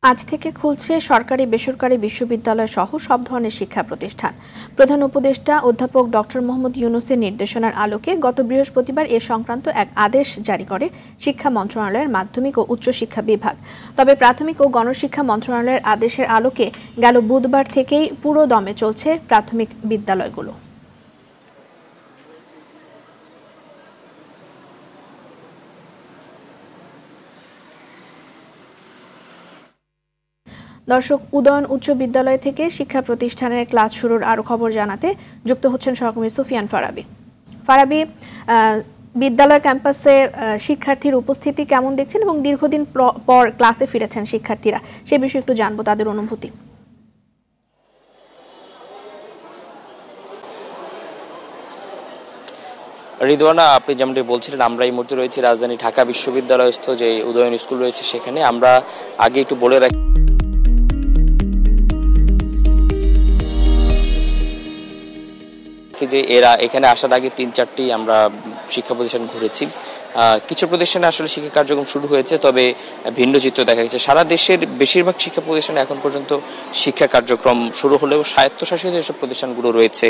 আজ থেকে খুলছে সরকারি বেসরকারি বিশ্ববিদ্যালয় সহ সব ধরনের শিক্ষা প্রতিষ্ঠান। প্রধান উপদেষ্টা অধ্যাপক ডক্টর মোহাম্মদ ইউনূসের নির্দেশনার আলোকে গত বৃহস্পতিবার এ সংক্রান্ত এক আদেশ জারি করে শিক্ষা মন্ত্রণালয়ের মাধ্যমিক ও উচ্চশিক্ষা বিভাগ। তবে প্রাথমিক ও গণশিক্ষা মন্ত্রণালয়ের আদেশের আলোকে গেল বুধবার থেকেই পুরো দমে চলছে প্রাথমিক বিদ্যালয়গুলো। দর্শক, উদয়ন উচ্চ বিদ্যালয় থেকে শিক্ষা প্রতিষ্ঠানের ক্লাস শুরুর আরো খবর জানাতে যুক্ত হচ্ছেন সহকর্মী সুফিয়ান ফারাবি। বিদ্যালয় ক্যাম্পাসে শিক্ষার্থীর উপস্থিতি কেমন দেখছেন এবং দীর্ঘদিন পর ক্লাসে ফিরেছেন শিক্ষার্থীরা, সে বিষয়ে একটু জানবো তাদের অনুভূতি। রিদওয়ানা, আপনি যেমনটি বলছিলেন, আমরা এই মুহূর্তে রয়েছি রাজধানী ঢাকা বিশ্ববিদ্যালয়স্থ যে উদয়ন স্কুল রয়েছে সেখানে। আমরা আগে একটু বলে রাখি যে এখানে আসার আগে ৩-৪টি আমরা শিক্ষা প্রতিষ্ঠান ঘুরেছি। কিছু প্রতিষ্ঠানে আসলে শিক্ষা কার্যক্রম শুরু হয়েছে, তবে ভিন্ন চিত্র দেখা গেছে। সারা দেশের বেশিরভাগ শিক্ষা প্রতিষ্ঠানে এখন পর্যন্ত শিক্ষা কার্যক্রম শুরু হলেও স্বায়ত্তশাসিত যেসব প্রতিষ্ঠানগুলো রয়েছে,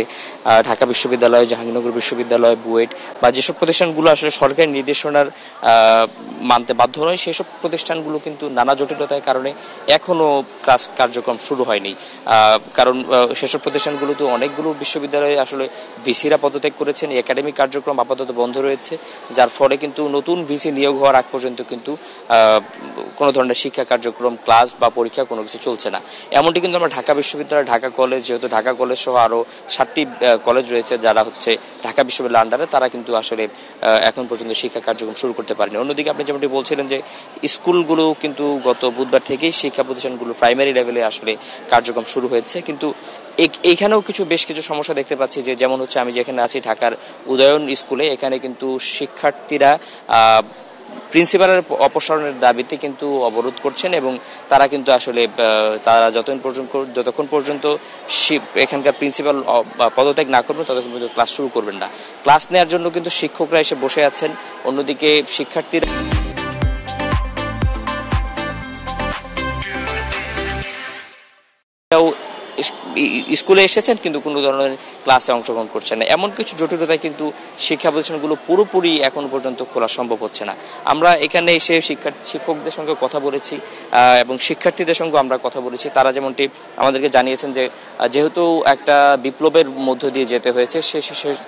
ঢাকা বিশ্ববিদ্যালয়, জাহাঙ্গীরনগর বিশ্ববিদ্যালয়, বুয়েট বা যেসব প্রতিষ্ঠানগুলো আসলে সরকারি নির্দেশনার মানতে বাধ্য নয়, সেসব প্রতিষ্ঠানগুলো কিন্তু নানা জটিলতার কারণে এখনো ক্লাস কার্যক্রম শুরু হয়নি। কারণ সেসব প্রতিষ্ঠানগুলো তো অনেকগুলো বিশ্ববিদ্যালয়ে আসলে ভিসিরা পদত্যাগ করেছেন, একাডেমিক কার্যক্রম আপাতত বন্ধ রয়েছে, যার ফলে কিন্তু নতুন ভিসি নিয়োগ হওয়ার আগ পর্যন্ত কিন্তু কোনো ধরনের শিক্ষা কার্যক্রম, ক্লাস বা পরীক্ষা কোনো কিছু চলছে না। এমনটি কিন্তু আমরা ঢাকা বিশ্ববিদ্যালয়, ঢাকা কলেজ, যেহেতু ঢাকা কলেজ সহ আরও 7টি কলেজ রয়েছে যারা হচ্ছে ঢাকা বিশ্ববিদ্যালয়ের আন্ডারে, তারা কিন্তু আসলে এখন পর্যন্ত শিক্ষা কার্যক্রম শুরু করতে পারেনি। অন্যদিকে আপনি যেমনটি বলছিলেন যে স্কুলগুলো কিন্তু গত বুধবার থেকেই শিক্ষা প্রতিষ্ঠানগুলো প্রাইমারি লেভেলে আসলে কার্যক্রম শুরু হয়েছে, কিন্তু এইখানেও বেশ কিছু সমস্যা দেখতে পাচ্ছি। যে যেমন হচ্ছে, আমি যেখানে আছি ঢাকার উদয়ন স্কুলে, এখানে কিন্তু শিক্ষার্থীরা প্রিন্সিপালের অপসারণের দাবিতে কিন্তু অবরোধ করছেন এবং তারা কিন্তু আসলে তারা যতক্ষণ পর্যন্ত এখানকার প্রিন্সিপাল পদত্যাগ না করবেন ততক্ষণ পর্যন্ত ক্লাস শুরু করবেন না। ক্লাস নেওয়ার জন্য কিন্তু শিক্ষকরা এসে বসে আছেন, অন্যদিকে শিক্ষার্থীরা স্কুলে এসেছেন কিন্তু কোনো ধরনের ক্লাসে অংশগ্রহণ করছেন না। এমন কিছু জটিলতায় কিন্তু শিক্ষা প্রতিষ্ঠানগুলো পুরোপুরি এখন পর্যন্ত খোলা সম্ভব হচ্ছে না। আমরা এখানে এসে শিক্ষকদের সঙ্গে কথা বলেছি এবং শিক্ষার্থীদের সঙ্গে আমরা কথা বলেছি। তারা যেমনটি আমাদেরকে জানিয়েছেন যে যেহেতু একটা বিপ্লবের মধ্য দিয়ে যেতে হয়েছে,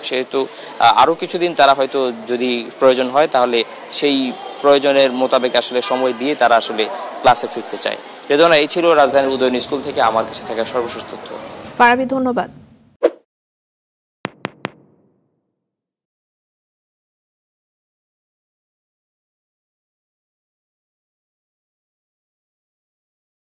সেহেতু আরও কিছুদিন তারা হয়তো যদি প্রয়োজন হয় তাহলে সেই প্রয়োজনের মোতাবেক আসলে সময় দিয়ে তারা আসলে ক্লাসে ফিরতে চায়। রেদওয়ানা, এই ছিল রাজধানীর উদয়ন স্কুল থেকে আমার কাছে থাকা সর্বশেষ তথ্য। ফারাবি, ধন্যবাদ।